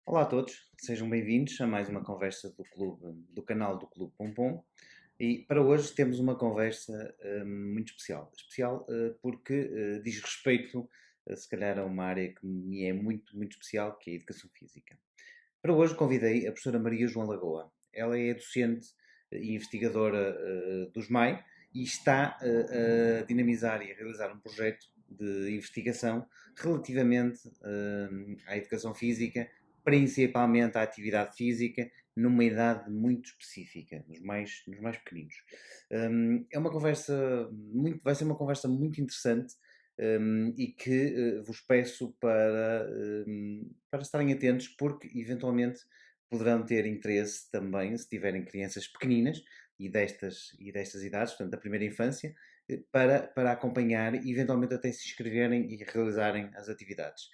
Olá a todos, sejam bem-vindos a mais uma conversa do canal do Clube Pompom. E para hoje temos uma conversa muito especial. Especial porque diz respeito, se calhar, a uma área que me é muito especial, que é a educação física. Para hoje convidei a professora Maria João Lagoa. Ela é docente e investigadora dos MAI e está a dinamizar e a realizar um projeto de investigação relativamente à educação física, principalmente à atividade física, numa idade muito específica, nos mais pequeninos. É uma conversa vai ser uma conversa muito interessante e que vos peço para estarem atentos, porque eventualmente poderão ter interesse também, se tiverem crianças pequeninas e destas idades, portanto, da primeira infância, para acompanhar e eventualmente até se inscreverem e realizarem as atividades.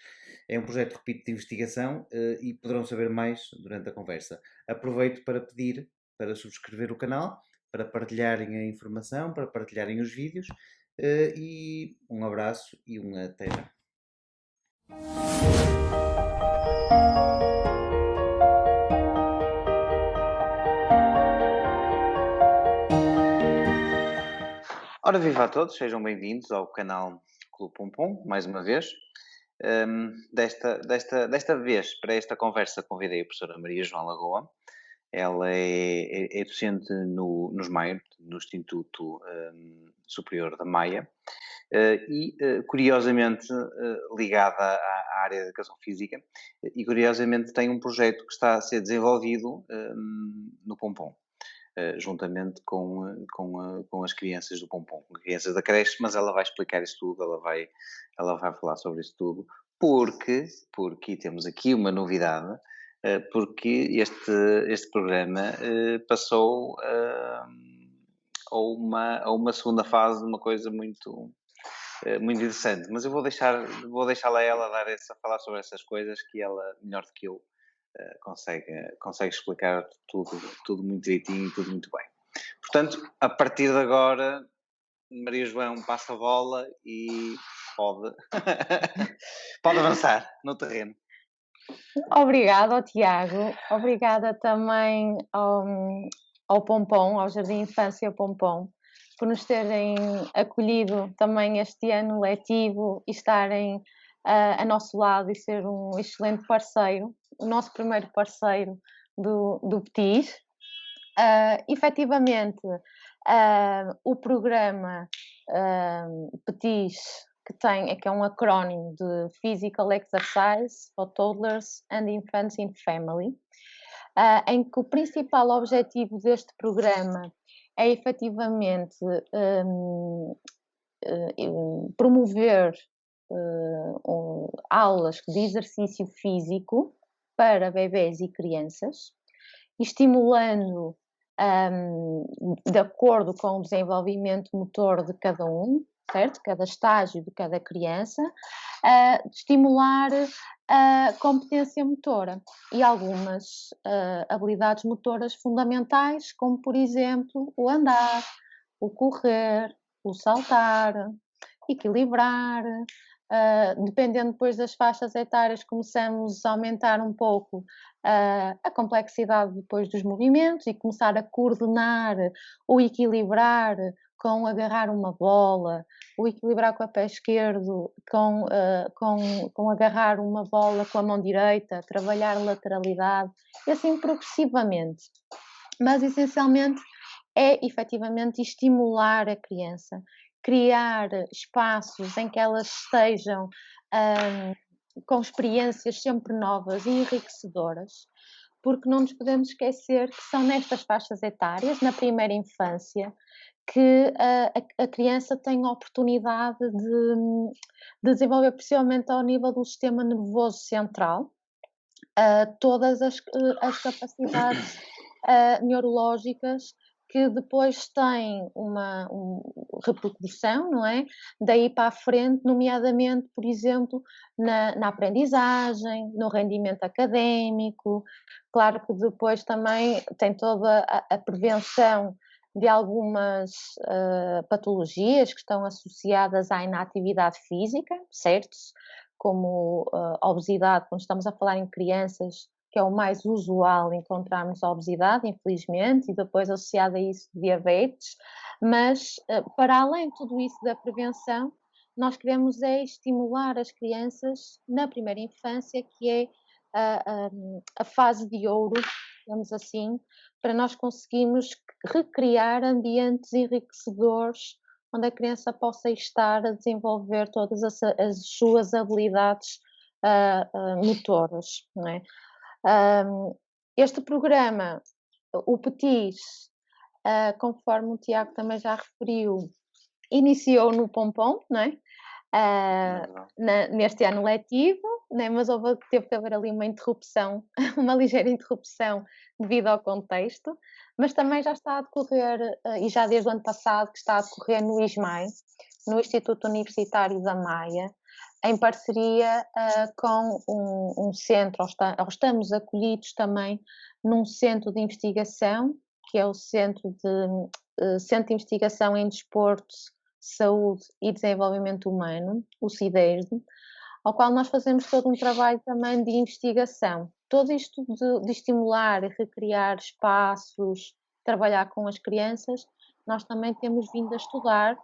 É um projeto, repito, de investigação e poderão saber mais durante a conversa. Aproveito para pedir para subscrever o canal, para partilharem a informação, para partilharem os vídeos e um abraço e um até já. Ora, viva a todos, sejam bem-vindos ao canal Clube Pompom, mais uma vez. Desta vez, para esta conversa, convidei a professora Maria João Lagoa. Ela é docente nos MAIA, no Instituto Superior da Maia, e curiosamente ligada à área da educação física, e curiosamente tem um projeto que está a ser desenvolvido no Pompom. Juntamente com as crianças do Pompom, com crianças da creche, mas ela vai explicar isso tudo, ela vai falar sobre isso tudo, porque temos aqui uma novidade, porque este programa passou a uma segunda fase de uma coisa muito interessante, mas eu vou deixá-la ela falar sobre essas coisas, que ela, melhor do que eu, consegue explicar tudo muito direitinho e tudo muito bem. Portanto, a partir de agora, Maria João passa a bola e pode, pode avançar no terreno. Obrigada ao Tiago, obrigada também ao Pompom, ao Jardim de Infância Pompom, por nos terem acolhido também este ano letivo e estarem a nosso lado e ser um excelente parceiro, o nosso primeiro parceiro do PETIS. Efetivamente, o programa PETIS, que é um acrónimo de Physical Exercise for Toddlers and Infants in Family, em que o principal objetivo deste programa é efetivamente promover aulas de exercício físico para bebés e crianças, estimulando de acordo com o desenvolvimento motor de cada um, certo? Cada estágio de cada criança, estimular a competência motora e algumas habilidades motoras fundamentais, como por exemplo o andar, o correr, o saltar, equilibrar. Dependendo depois das faixas etárias, começamos a aumentar um pouco a complexidade depois dos movimentos e começar a coordenar ou equilibrar com agarrar uma bola, ou equilibrar com o pé esquerdo, com agarrar uma bola com a mão direita, trabalhar lateralidade, e assim progressivamente. Mas essencialmente é efetivamente estimular a criança, criar espaços em que elas estejam com experiências sempre novas e enriquecedoras, porque não nos podemos esquecer que são nestas faixas etárias, na primeira infância, que a criança tem a oportunidade de desenvolver, principalmente ao nível do sistema nervoso central, todas as capacidades neurológicas que depois têm uma repercussão, não é? Daí para a frente, nomeadamente, por exemplo, na aprendizagem, no rendimento académico. Claro que depois também tem toda a prevenção de algumas patologias que estão associadas à inatividade física, certo? Como obesidade, quando estamos a falar em crianças, que é o mais usual encontrarmos a obesidade, infelizmente, e depois associado a isso diabetes, mas para além de tudo isso da prevenção, nós queremos é estimular as crianças na primeira infância, que é a fase de ouro, digamos assim, para nós conseguirmos recriar ambientes enriquecedores onde a criança possa estar a desenvolver todas as suas habilidades motoras, não é? Este programa, o PETIS, conforme o Tiago também já referiu, iniciou no Pompom, não é? Neste ano letivo, né, mas teve que haver ali uma interrupção, uma ligeira interrupção devido ao contexto, mas também já está a decorrer, e já desde o ano passado, que está a decorrer no ISMAI, no Instituto Universitário da Maia, em parceria com um centro, ou estamos acolhidos também num centro de investigação, que é o Centro de Investigação em Desporto, Saúde e Desenvolvimento Humano, o CIDESD, ao qual nós fazemos todo um trabalho também de investigação. Todo isto de estimular e recriar espaços, trabalhar com as crianças, nós também temos vindo a estudar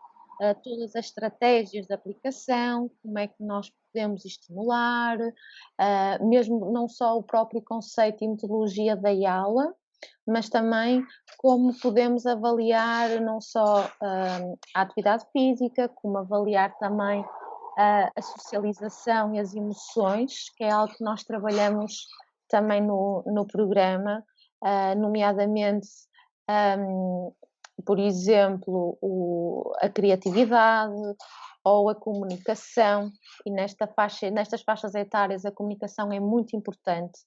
todas as estratégias de aplicação, como é que nós podemos estimular, mesmo não só o próprio conceito e metodologia da aula, mas também como podemos avaliar não só a atividade física, como avaliar também a socialização e as emoções, que é algo que nós trabalhamos também no programa, nomeadamente, por exemplo, a criatividade ou a comunicação, e nestas faixas etárias a comunicação é muito importante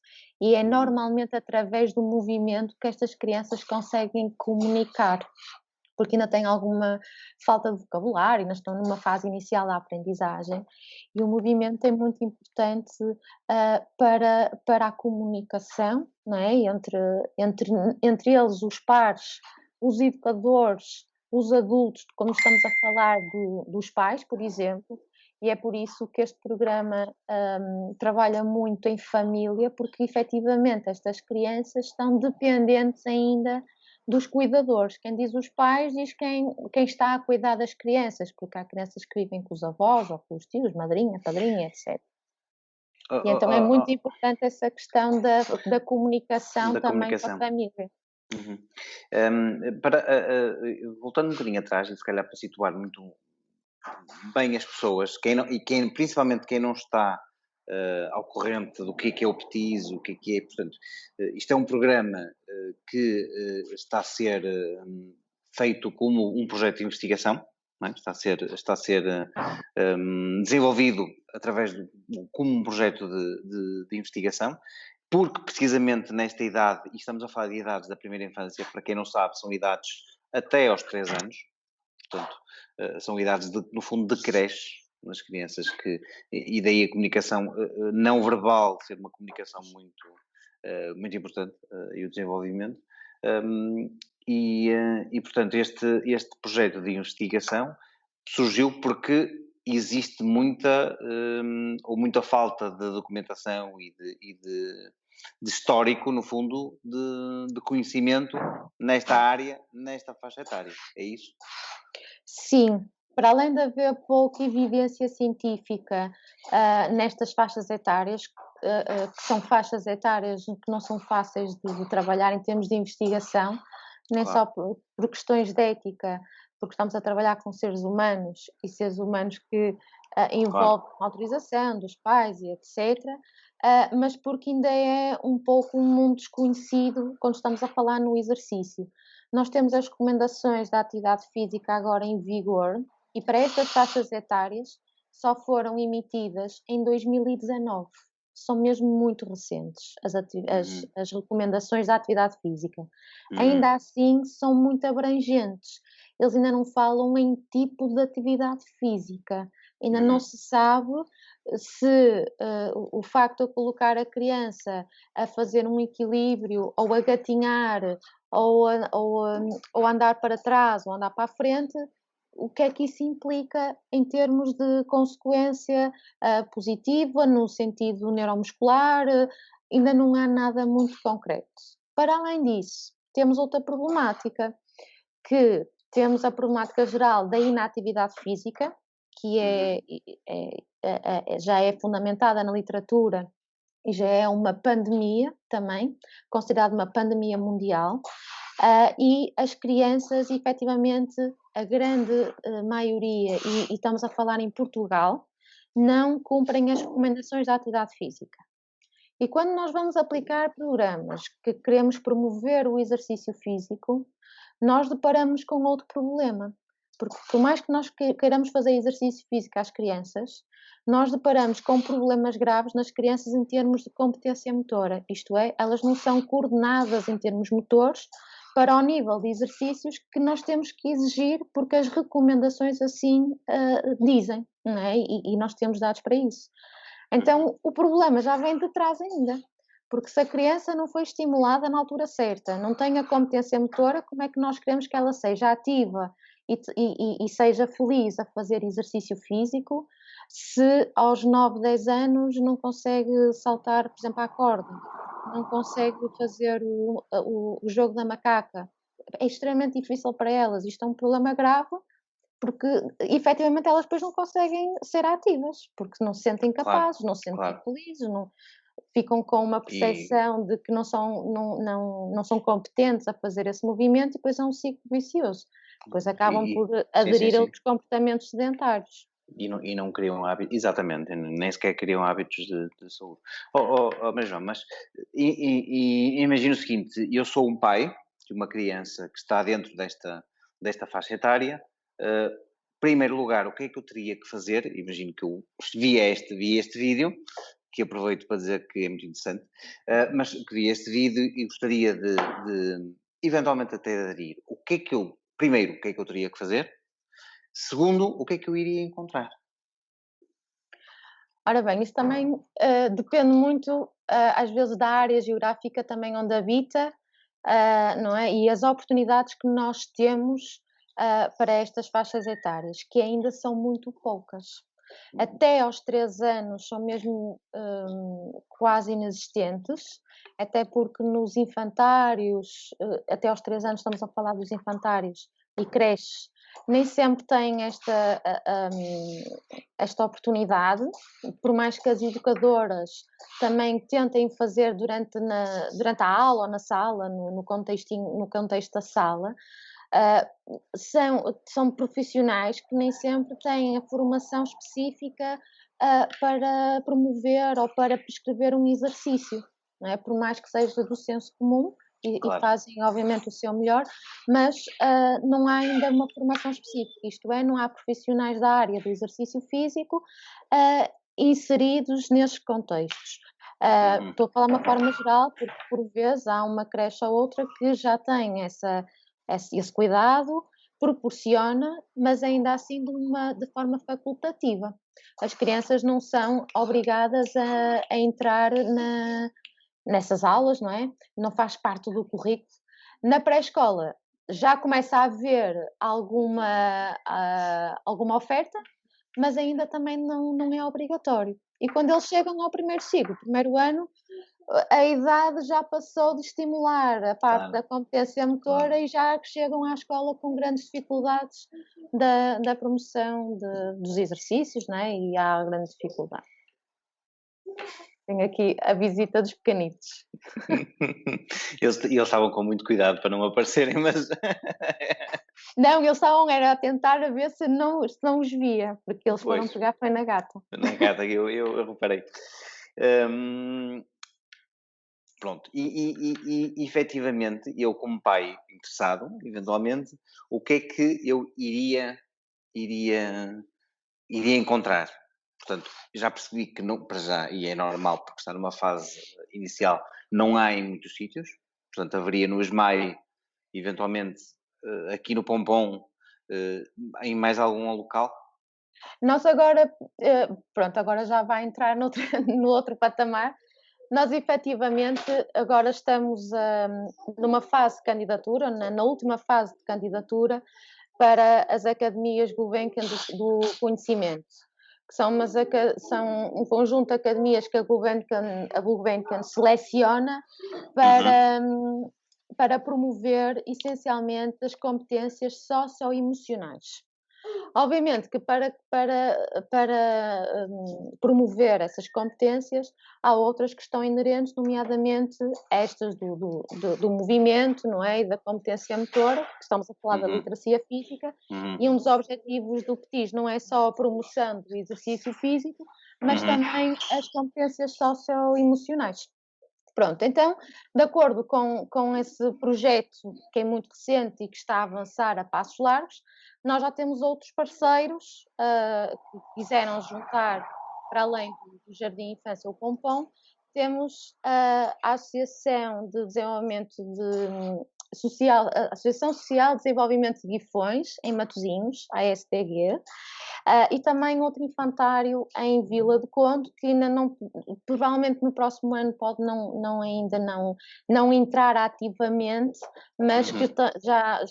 e é normalmente através do movimento que estas crianças conseguem comunicar, porque ainda têm alguma falta de vocabulário, ainda estão numa fase inicial da aprendizagem, e o movimento é muito importante para a comunicação, não é? Entre eles, os pares, os educadores, os adultos, como estamos a falar dos pais, por exemplo, e é por isso que este programa trabalha muito em família, porque efetivamente estas crianças estão dependentes ainda dos cuidadores. Quem diz os pais diz quem está a cuidar das crianças, porque há crianças que vivem com os avós ou com os tios, madrinha, padrinha, etc. E então é muito importante essa questão da comunicação também com a família. Voltando um bocadinho atrás, e se calhar para situar muito bem as pessoas, principalmente quem não está ao corrente do que é o PETIS, o que é, portanto, isto é um programa que está a ser feito como um projeto de investigação, não é? Está a ser desenvolvido como um projeto de investigação, porque precisamente nesta idade, e estamos a falar de idades da primeira infância, para quem não sabe, são idades até aos 3 anos, portanto, são idades, no fundo, de creche, nas crianças, e daí a comunicação não verbal ser uma comunicação muito importante, e o desenvolvimento. Portanto, este projeto de investigação surgiu porque existe muita falta de documentação e de histórico, no fundo, de conhecimento nesta área, nesta faixa etária. É isso? Sim, para além de haver pouca evidência científica nestas faixas etárias, que são faixas etárias que não são fáceis de trabalhar em termos de investigação, nem só por questões de ética, porque estamos a trabalhar com seres humanos e seres humanos que envolvem autorização dos pais e etc., mas porque ainda é um pouco um mundo desconhecido quando estamos a falar no exercício. Nós temos as recomendações da atividade física agora em vigor e para estas faixas etárias só foram emitidas em 2019. São mesmo muito recentes as recomendações da atividade física. Ainda assim, são muito abrangentes. Eles ainda não falam em tipo de atividade física. Ainda não se sabe se o facto de colocar a criança a fazer um equilíbrio ou a gatinhar ou andar para trás ou andar para a frente, o que é que isso implica em termos de consequência positiva, no sentido neuromuscular, ainda não há nada muito concreto. Para além disso, temos outra problemática, que temos a problemática geral da inatividade física, que já é fundamentada na literatura e já é uma pandemia também, considerada uma pandemia mundial, e as crianças, efetivamente, a grande maioria, e estamos a falar em Portugal, não cumprem as recomendações da atividade física. E quando nós vamos aplicar programas que queremos promover o exercício físico, nós deparamos com outro problema, porque por mais que nós queiramos fazer exercício físico às crianças, nós deparamos com problemas graves nas crianças em termos de competência motora, isto é, elas não são coordenadas em termos motores para o nível de exercícios que nós temos que exigir, porque as recomendações assim dizem, não é? E nós temos dados para isso. Então, o problema já vem de trás ainda, porque se a criança não foi estimulada na altura certa, não tem a competência motora, como é que nós queremos que ela seja ativa e seja feliz a fazer exercício físico, se aos 9, 10 anos não consegue saltar, por exemplo, à corda, não consegue fazer o jogo da macaca? É extremamente difícil para elas, isto é um problema grave, porque efetivamente elas depois não conseguem ser ativas, porque não se sentem capazes, não se sentem felizes, não, ficam com uma percepção de que não são competentes a fazer esse movimento, e depois é um ciclo vicioso. Depois acabam por aderir a outros comportamentos sedentários. E não criam hábitos, exatamente, nem sequer criam hábitos de saúde. Mas João, imagina o seguinte: eu sou um pai de uma criança que está dentro desta faixa etária. Primeiro lugar, o que é que eu teria que fazer? Imagino que eu vi este vídeo, que aproveito para dizer que é muito interessante, mas que vi este vídeo e gostaria de eventualmente até aderir. Primeiro, o que é que eu teria que fazer? Segundo, o que é que eu iria encontrar? Ora bem, isso também depende muito, às vezes, da área geográfica também onde habita, não é? E as oportunidades que nós temos para estas faixas etárias, que ainda são muito poucas. Até aos 3 anos são mesmo quase inexistentes, até porque nos infantários, até aos 3 anos estamos a falar dos infantários e creches, nem sempre têm esta oportunidade, por mais que as educadoras também tentem fazer durante a aula ou na sala, no contexto da sala. São profissionais que nem sempre têm a formação específica para promover ou para prescrever um exercício, não é? Por mais que seja do senso comum, e fazem obviamente o seu melhor, mas não há ainda uma formação específica, isto é, não há profissionais da área do exercício físico inseridos nesses contextos. Estou a falar de uma forma geral, porque por vezes há uma creche ou outra que já tem esse cuidado, proporciona, mas ainda assim de forma facultativa. As crianças não são obrigadas a entrar nessas aulas, não é? Não faz parte do currículo. Na pré-escola já começa a haver alguma oferta, mas ainda também não é obrigatório. E quando eles chegam ao primeiro ciclo, primeiro ano, a idade já passou de estimular a parte da competência motora e já chegam à escola com grandes dificuldades da promoção dos exercícios, não é? E há grande dificuldade. Tenho aqui a visita dos pequenitos. Eles estavam com muito cuidado para não aparecerem, mas... Não, eles estavam a tentar a ver se não os via, porque eles foram pegar foi na gata. Na gata, eu reparei. Pronto, e efetivamente, eu como pai interessado, eventualmente, o que é que eu iria encontrar? Portanto, já percebi que não, para já, e é normal, porque está numa fase inicial, não há em muitos sítios. Portanto, haveria no Esmaio, eventualmente, aqui no Pompom, em mais algum local? Nós agora, agora já vai entrar no outro patamar. Nós, efetivamente, agora estamos numa fase de candidatura, na última fase de candidatura, para as Academias Gulbenkian do Conhecimento. que são, são um conjunto de academias que a Gulbenkian seleciona para, para promover essencialmente as competências socioemocionais. Obviamente que para promover essas competências há outras que estão inerentes, nomeadamente estas do movimento, não é? E da competência motora, que estamos a falar da literacia física, e um dos objetivos do PETIS não é só a promoção do exercício físico, mas também as competências socioemocionais. Pronto, então, de acordo com esse projeto que é muito recente e que está a avançar a passos largos, nós já temos outros parceiros que quiseram juntar, para além do Jardim Infância o Pompom, temos a Associação de Desenvolvimento Social, a Associação Social de Desenvolvimento de Guifões, em Matosinhos, a ASDG, e também outro infantário em Vila do Conde, que ainda não, provavelmente no próximo ano pode ainda não entrar ativamente, mas que já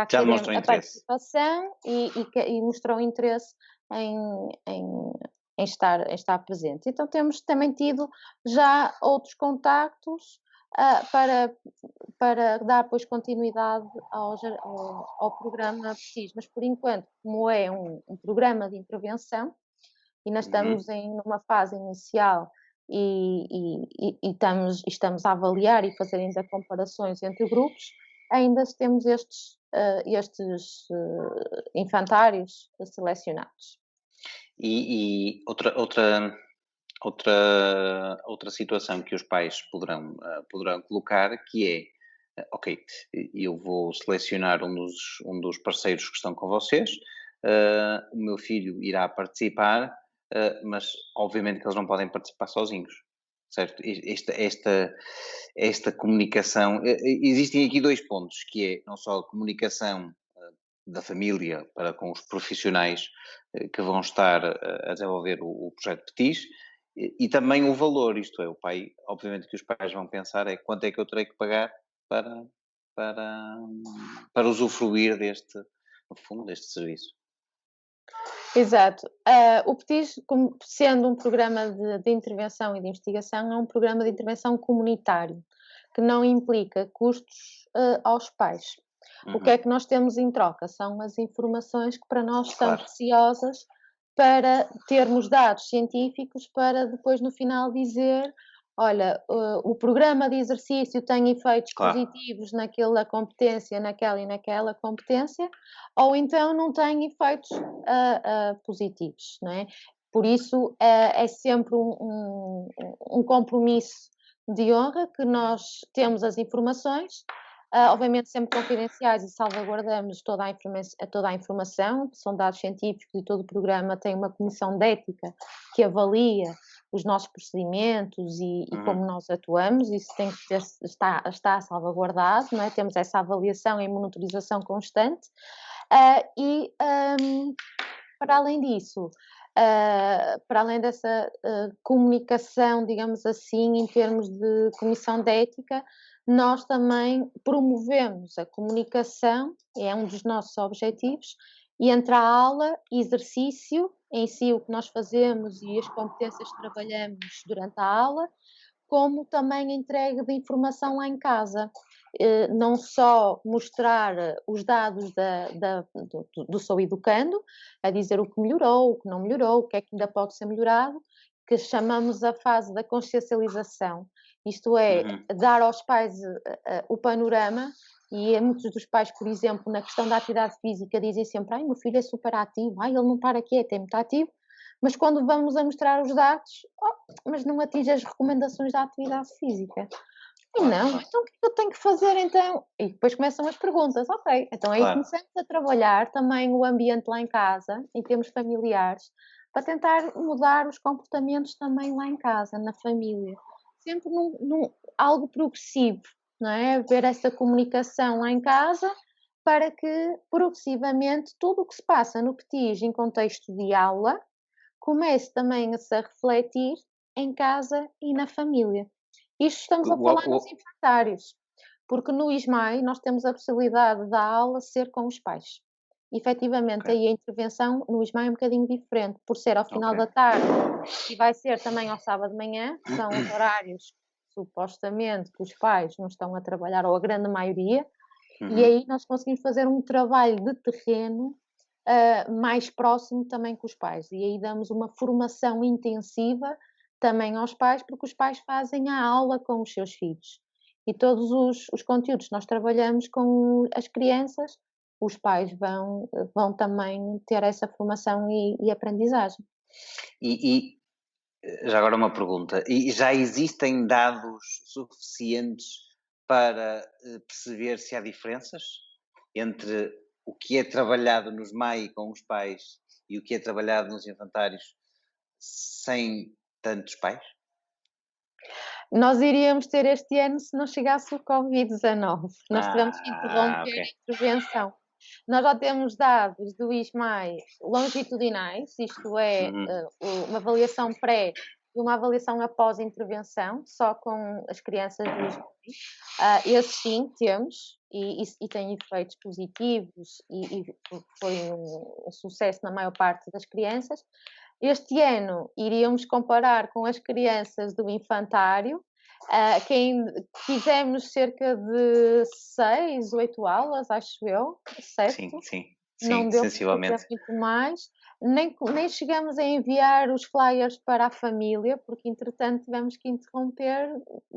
queremos a participação e mostrou interesse em estar presente. Então temos também tido já outros contactos para dar depois continuidade ao programa PETIS, mas por enquanto, como é um programa de intervenção, e nós estamos numa fase inicial e estamos a avaliar e fazer ainda comparações entre grupos, ainda temos estes infantários selecionados. E outra situação que os pais poderão colocar, que é, ok, eu vou selecionar um dos parceiros que estão com vocês, o meu filho irá participar, mas obviamente que eles não podem participar sozinhos, certo? Esta comunicação, existem aqui dois pontos, que é não só a comunicação da família para com os profissionais que vão estar a desenvolver o projeto PETIS, e também o valor, isto é, o pai, obviamente que os pais vão pensar é quanto é que eu terei que pagar para usufruir no fundo, deste serviço. Exato. O PETIS, sendo um programa de intervenção e de investigação, é um programa de intervenção comunitário, que não implica custos aos pais. O que é que nós temos em troca? São as informações que para nós são preciosas para termos dados científicos para depois no final dizer, olha, o programa de exercício tem efeitos positivos naquela competência, naquela e naquela competência, ou então não tem efeitos positivos, não é? Por isso é sempre um compromisso de honra que nós temos as informações, obviamente sempre confidenciais, e salvaguardamos toda a informação, são dados científicos, e todo o programa tem uma comissão de ética que avalia os nossos procedimentos e como nós atuamos. Isso está salvaguardado, não é? Temos essa avaliação e monitorização constante, para além disso, para além dessa comunicação, digamos assim, em termos de comissão de ética, nós também promovemos a comunicação, é um dos nossos objetivos, e entre a aula, exercício, em si o que nós fazemos e as competências que trabalhamos durante a aula, como também a entrega de informação lá em casa. Não só mostrar os dados do Sou Educando, a dizer o que melhorou, o que não melhorou, o que é que ainda pode ser melhorado, que chamamos a fase da consciencialização. Isto é, dar aos pais o panorama, e muitos dos pais, por exemplo, na questão da atividade física, dizem sempre, ai, meu filho é super ativo, ai, ele não para quieto, é muito ativo, mas quando vamos a mostrar os dados, mas não atinge as recomendações da atividade física. E não, então o que eu tenho que fazer então? E depois começam as perguntas, ok, então aí começamos a trabalhar também o ambiente lá em casa, em termos familiares, para tentar mudar os comportamentos também lá em casa, na família. Sempre algo progressivo, não é? Ver essa comunicação lá em casa para que progressivamente tudo o que se passa no PETIS em contexto de aula comece também a se refletir em casa e na família. Isto estamos a falar nos infantários, porque no ISMAI nós temos a possibilidade da aula ser com os pais. efetivamente Ok. aí a intervenção no ISMAI é um bocadinho diferente, por ser ao final Ok. da tarde e vai ser também ao sábado de manhã, são os horários supostamente que os pais não estão a trabalhar, ou a grande maioria, e aí nós conseguimos fazer um trabalho de terreno mais próximo também com os pais. E aí damos uma formação intensiva também aos pais, porque os pais fazem a aula com os seus filhos. E todos os conteúdos que nós trabalhamos com as crianças, os pais vão também ter essa formação e aprendizagem. E já agora uma pergunta. E já existem dados suficientes para perceber se há diferenças entre o que é trabalhado nos MAI com os pais e o que é trabalhado nos infantários sem tantos pais? Nós iríamos ter este ano se não chegasse o Covid-19. Nós tivemos que interromper ok. a intervenção. Nós já temos dados do ISMAI longitudinais, isto é, uma avaliação pré e uma avaliação após intervenção, só com as crianças do ISMAI. Esses sim temos, e têm efeitos positivos, e foi um sucesso na maior parte das crianças. Este ano iríamos comparar com as crianças do infantário, fizemos cerca de 6, 8 aulas, acho eu, certo? Sim, Não deu para sensivelmente. fazer muito mais, nem chegamos a enviar os flyers para a família, porque entretanto tivemos que interromper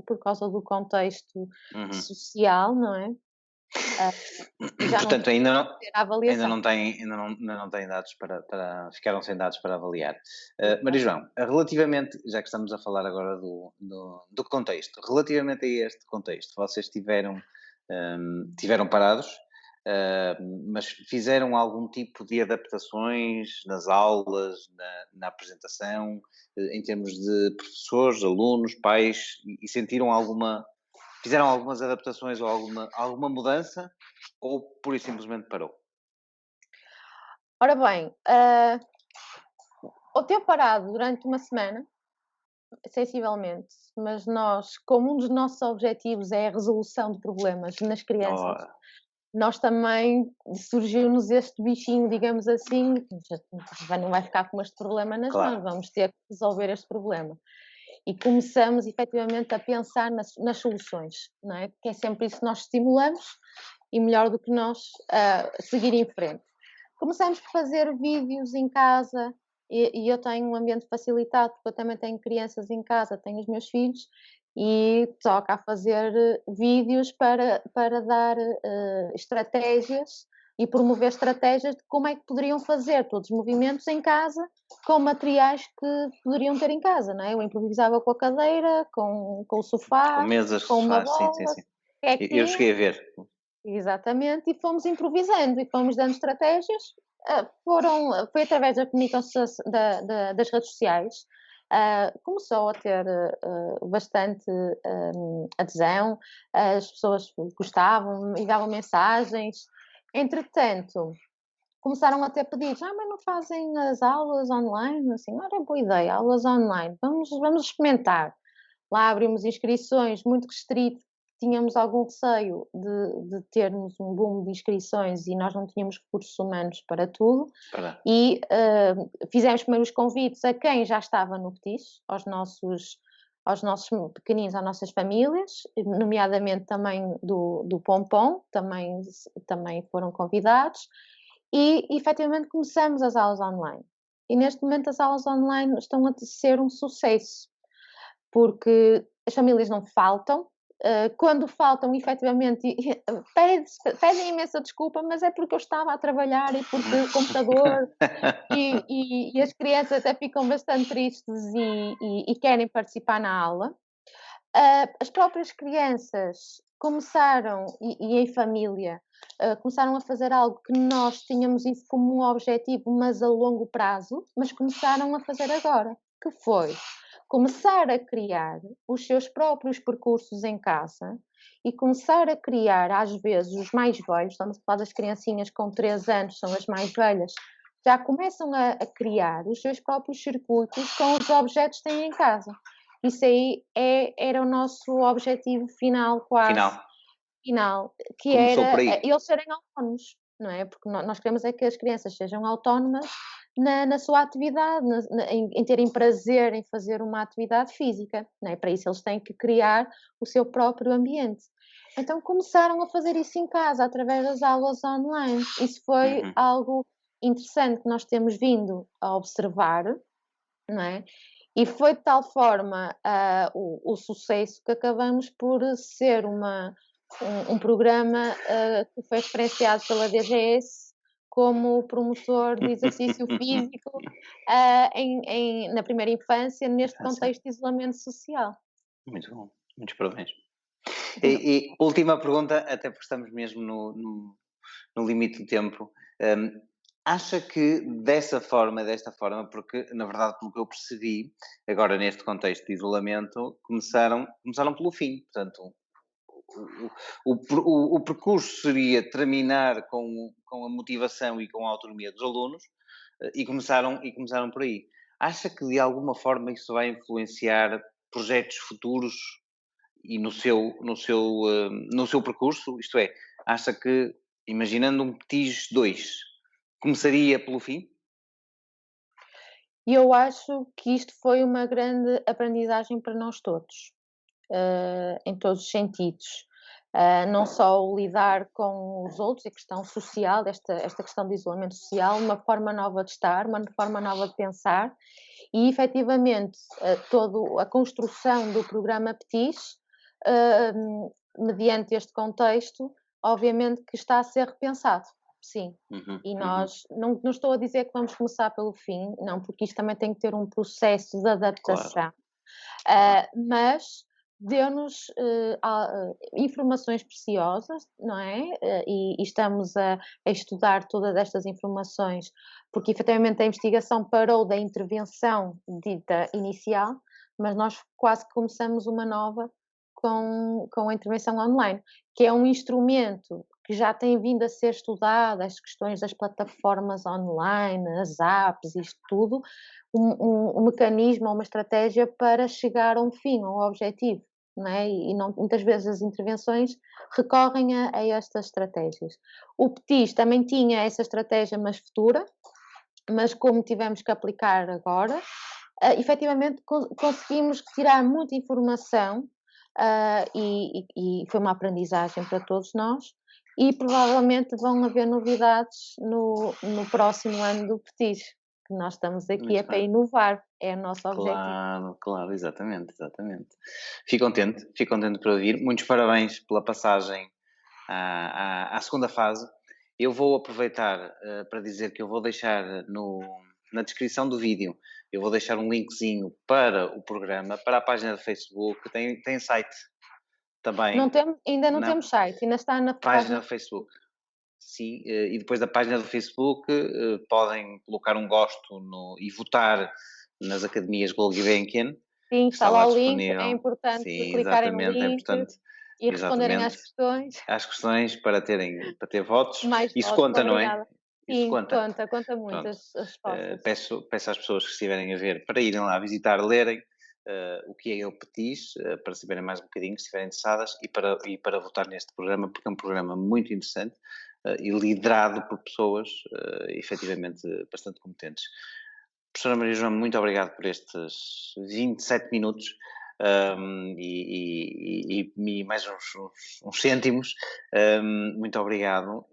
por causa do contexto social, não é? Já Portanto, não ainda ter a avaliação. ainda não tem dados ficaram sem dados para avaliar. Maria João, relativamente, já que estamos a falar agora do contexto, relativamente a este contexto, vocês tiveram parados, mas fizeram algum tipo de adaptações nas aulas, na apresentação, em termos de professores, alunos, pais, e fizeram algumas adaptações ou alguma mudança, ou pura e simplesmente parou? Ora bem, o ter parado durante uma semana, sensivelmente, mas nós, como um dos nossos objetivos é a resolução de problemas nas crianças, nós também surgiu-nos este bichinho, digamos assim, não vai ficar com este problema nas Claro. mãos, vamos ter que resolver este problema. E começamos efetivamente a pensar nas soluções, não é? Que é sempre isso que nós estimulamos e melhor do que nós seguir em frente. Começamos por fazer vídeos em casa e eu tenho um ambiente facilitado, porque eu também tenho crianças em casa, tenho os meus filhos e toca a fazer vídeos para dar estratégias e promover estratégias de como é que poderiam fazer todos os movimentos em casa com materiais que poderiam ter em casa, não é? Eu improvisava com a cadeira, com o sofá, Com mesas, com uma sim. bola, Eu cheguei a ver. exatamente, e fomos improvisando e fomos dando estratégias. Foi através da comunicação das redes sociais. Começou a ter bastante adesão, as pessoas gostavam e davam mensagens. Entretanto, começaram a ter pedidos, mas não fazem as aulas online? Assim, olha, boa ideia, aulas online, vamos experimentar. Lá abrimos inscrições muito restrito, tínhamos algum receio de termos um boom de inscrições e nós não tínhamos recursos humanos para tudo. E fizemos primeiro os convites a quem já estava no Petis, aos nossos pequeninos, às nossas famílias, nomeadamente também do Pompom, também foram convidados, e efetivamente começamos as aulas online. E neste momento as aulas online estão a ser um sucesso, porque as famílias não faltam, quando faltam, efetivamente, pedem imensa desculpa, mas é porque eu estava a trabalhar e porque o computador e as crianças até ficam bastante tristes e querem participar na aula. As próprias crianças começaram, e em família, começaram a fazer algo que nós tínhamos isso como um objetivo, mas a longo prazo, mas começaram a fazer agora, que foi começar a criar os seus próprios percursos em casa e começar a criar, às vezes, os mais velhos, estamos a falar das criancinhas com 3 anos, são as mais velhas, já começam a criar os seus próprios circuitos com os objetos que têm em casa. Isso aí era o nosso objetivo final, quase. Final, que Começou era por aí. eles serem autónomos, não é? Porque nós queremos é que as crianças sejam autónomas na sua atividade, em terem prazer em fazer uma atividade física, não é? Para isso eles têm que criar o seu próprio ambiente. Então começaram a fazer isso em casa, através das aulas online. Isso foi algo interessante que nós temos vindo a observar, não é? E foi de tal forma o sucesso que acabamos por ser um programa que foi referenciado pela DGS como promotor de exercício físico na primeira infância, neste contexto de isolamento social. Muito bom, muitos parabéns. E última pergunta, até porque estamos mesmo no limite do tempo. Acha que desta forma, porque na verdade, pelo que eu percebi, agora neste contexto de isolamento, começaram pelo fim. Portanto, o percurso seria terminar com a motivação e com a autonomia dos alunos e começaram por aí. Acha que de alguma forma isso vai influenciar projetos futuros e no seu percurso? Isto é, acha que, imaginando um PETIS 2, começaria pelo fim? E eu acho que isto foi uma grande aprendizagem para nós todos, em todos os sentidos. Não só o lidar com os outros, a questão social, esta questão de isolamento social, uma forma nova de estar, uma forma nova de pensar, e efetivamente toda a construção do programa PETIS, mediante este contexto, obviamente que está a ser repensado, sim. E nós, não estou a dizer que vamos começar pelo fim, não, porque isto também tem que ter um processo de adaptação. Mas deu-nos informações preciosas, não é? E estamos a estudar todas estas informações, porque efetivamente a investigação parou da intervenção dita inicial, mas nós quase que começamos uma nova com a intervenção online, que é um instrumento que já tem vindo a ser estudado, as questões das plataformas online, as apps, isto tudo, um mecanismo ou uma estratégia para chegar a um fim, a um objetivo, não é? E muitas vezes as intervenções recorrem a estas estratégias. O PETIS também tinha essa estratégia, mas futura, mas como tivemos que aplicar agora, efetivamente conseguimos tirar muita informação e foi uma aprendizagem para todos nós, e provavelmente vão haver novidades no próximo ano do PETIS, que nós estamos aqui para inovar, é o nosso objetivo. Claro, exatamente. Fico contente por ouvir. Muitos parabéns pela passagem à segunda fase. Eu vou aproveitar para dizer que eu vou deixar na descrição do vídeo, eu vou deixar um linkzinho para o programa, para a página do Facebook, tem site também. Ainda não temos site, ainda está na página do Facebook. Sim, e depois da página do Facebook podem colocar um gosto e votar nas academias Gulbenkian. Sim, está lá o link, é importante clicarem no link. É importante. E responderem às questões. Às questões para ter votos. Isso votos, conta, obrigada. Não é? Sim, conta muito as respostas. Peço às pessoas que estiverem a ver para irem lá visitar, lerem o que é o PETIS, para saberem mais um bocadinho, se estiverem interessadas, e para votar neste programa, porque é um programa muito interessante e liderado por pessoas efetivamente bastante competentes. Professora Maria João, muito obrigado por estes 27 minutos. E mais uns cêntimos. Muito obrigado.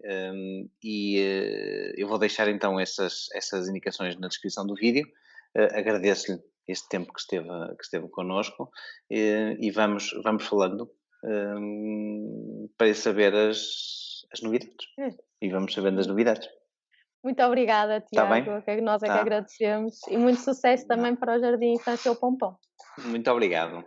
Eu vou deixar então essas indicações na descrição do vídeo. Agradeço-lhe este tempo que esteve connosco e vamos falando para saber as novidades. E vamos sabendo das novidades. Muito obrigada, Tiago, que nós é que agradecemos, e muito sucesso também para o Jardim Infância O Pompom. Muito obrigado.